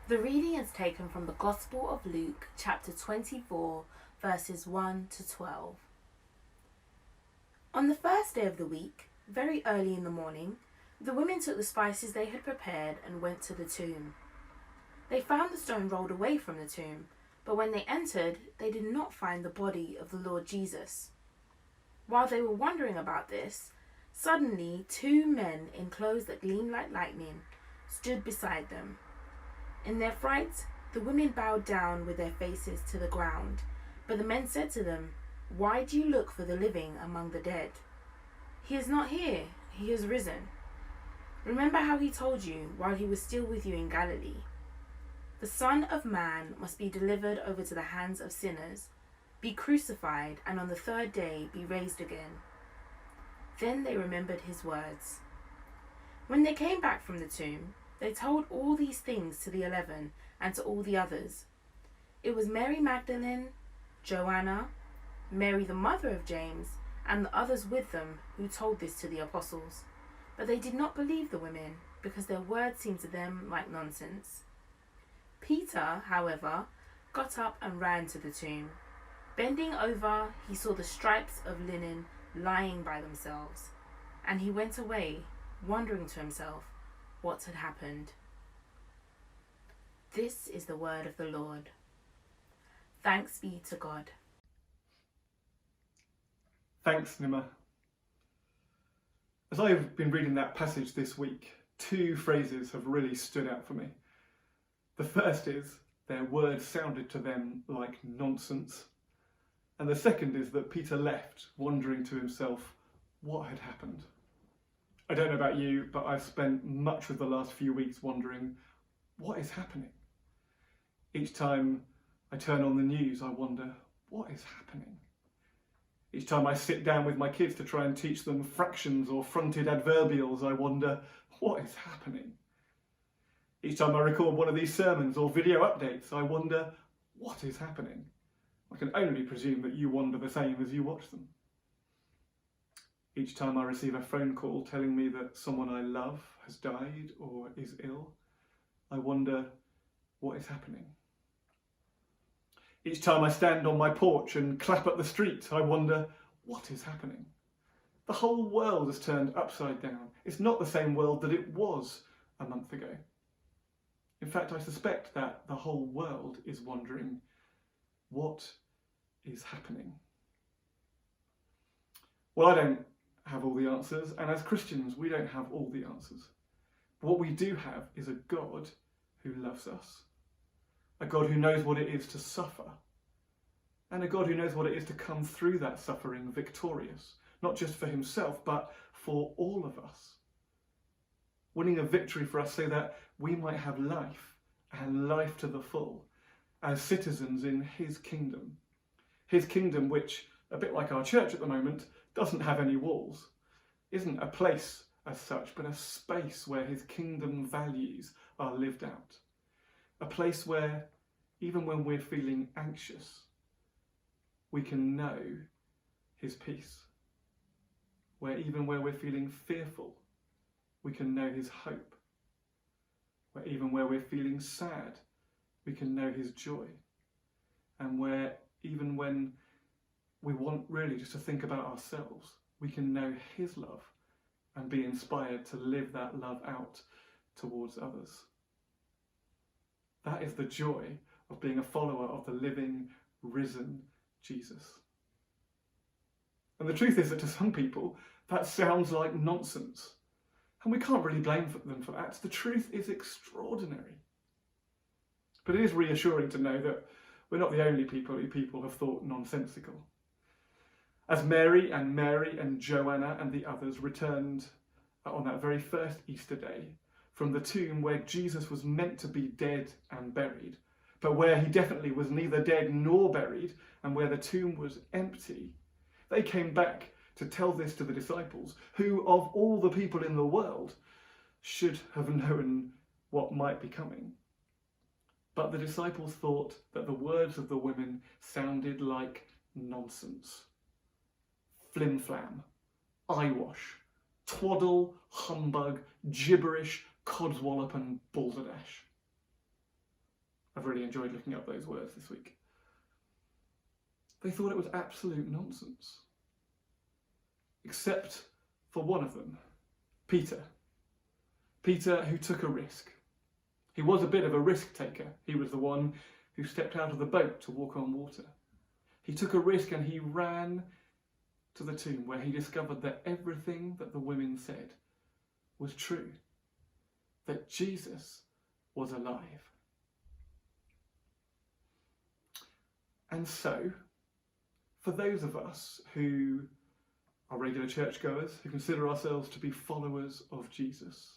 The reading is taken from the Gospel of Luke, chapter 24, verses 1 to 12. On the first day of the week, very early in the morning, the women took the spices they had prepared and went to the tomb. They found the stone rolled away from the tomb, but when they entered, they did not find the body of the Lord Jesus. While they were wondering about this, suddenly 2 men in clothes that gleamed like lightning stood beside them. In their fright, the women bowed down with their faces to the ground, but the men said to them, "Why do you look for the living among the dead? He is not here, he has risen. Remember how he told you while he was still with you in Galilee. The Son of Man must be delivered over to the hands of sinners, be crucified, and on the 3rd day be raised again." Then they remembered his words. When they came back from the tomb, they told all these things to the 11 and to all the others. It was Mary Magdalene, Joanna, Mary the mother of James, and the others with them who told this to the apostles. But they did not believe the women, because their words seemed to them like nonsense. Peter, however, got up and ran to the tomb. Bending over, he saw the stripes of linen lying by themselves, and he went away, wondering to himself what had happened. This is the word of the Lord. Thanks be to God. Thanks, Nima. As I've been reading that passage this week, 2 phrases have really stood out for me. The first is, their words sounded to them like nonsense. And the second is that Peter left, wondering to himself what had happened. I don't know about you, but I've spent much of the last few weeks wondering, what is happening? Each time I turn on the news, I wonder, what is happening? Each time I sit down with my kids to try and teach them fractions or fronted adverbials, I wonder, what is happening? Each time I record one of these sermons or video updates, I wonder, what is happening? I can only presume that you wonder the same as you watch them. Each time I receive a phone call telling me that someone I love has died or is ill, I wonder, what is happening? Each time I stand on my porch and clap at the street, I wonder, what is happening? The whole world has turned upside down. It's not the same world that it was a month ago. In fact, I suspect that the whole world is wondering, what is happening? Well, I don't have all the answers, and as Christians, we don't have all the answers. But what we do have is a God who loves us, a God who knows what it is to suffer, and a God who knows what it is to come through that suffering victorious, not just for himself, but for all of us, winning a victory for us so that we might have life, and life to the full, as citizens in his kingdom which, a bit like our church at the moment, doesn't have any walls, isn't a place as such, but a space where his kingdom values are lived out. A place where, even when we're feeling anxious, we can know his peace. Where even where we're feeling fearful, we can know his hope. Where even where we're feeling sad, we can know his joy. And where even when we want really just to think about ourselves, we can know his love and be inspired to live that love out towards others. That is the joy of being a follower of the living, risen Jesus. And the truth is that to some people, that sounds like nonsense. And we can't really blame them for that. The truth is extraordinary. But it is reassuring to know that we're not the only people who people have thought nonsensical. As Mary and Joanna and the others returned on that very first Easter day from the tomb where Jesus was meant to be dead and buried, but where he definitely was neither dead nor buried, and where the tomb was empty, they came back to tell this to the disciples, who of all the people in the world should have known what might be coming. But the disciples thought that the words of the women sounded like nonsense. Flim-flam, eyewash, twaddle, humbug, gibberish, codswallop and balderdash. I've really enjoyed looking up those words this week. They thought it was absolute nonsense. Except for one of them, Peter. Peter, who took a risk. He was a bit of a risk taker. He was the one who stepped out of the boat to walk on water. He took a risk and he ran to the tomb, where he discovered that everything that the women said was true, that Jesus was alive. And so, for those of us who are regular churchgoers, who consider ourselves to be followers of Jesus,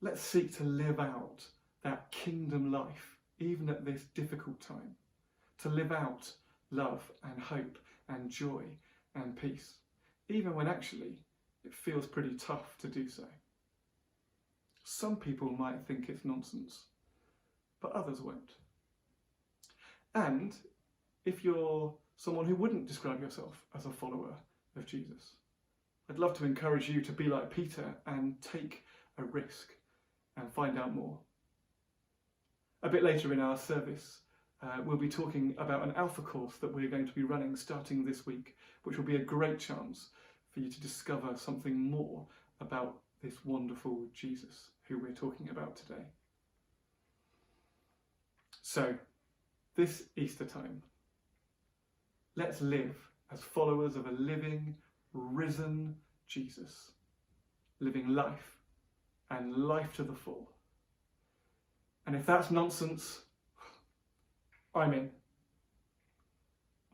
let's seek to live out that kingdom life, even at this difficult time, to live out love and hope and joy and peace, even when actually it feels pretty tough to do so. Some people might think it's nonsense, but others won't. And if you're someone who wouldn't describe yourself as a follower of Jesus, I'd love to encourage you to be like Peter and take a risk and find out more. A bit later in our service, we'll be talking about an Alpha course that we're going to be running starting this week, which will be a great chance for you to discover something more about this wonderful Jesus who we're talking about today. So, this Easter time, let's live as followers of a living, risen Jesus, living life and life to the full. And if that's nonsense, I'm in.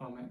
Amen.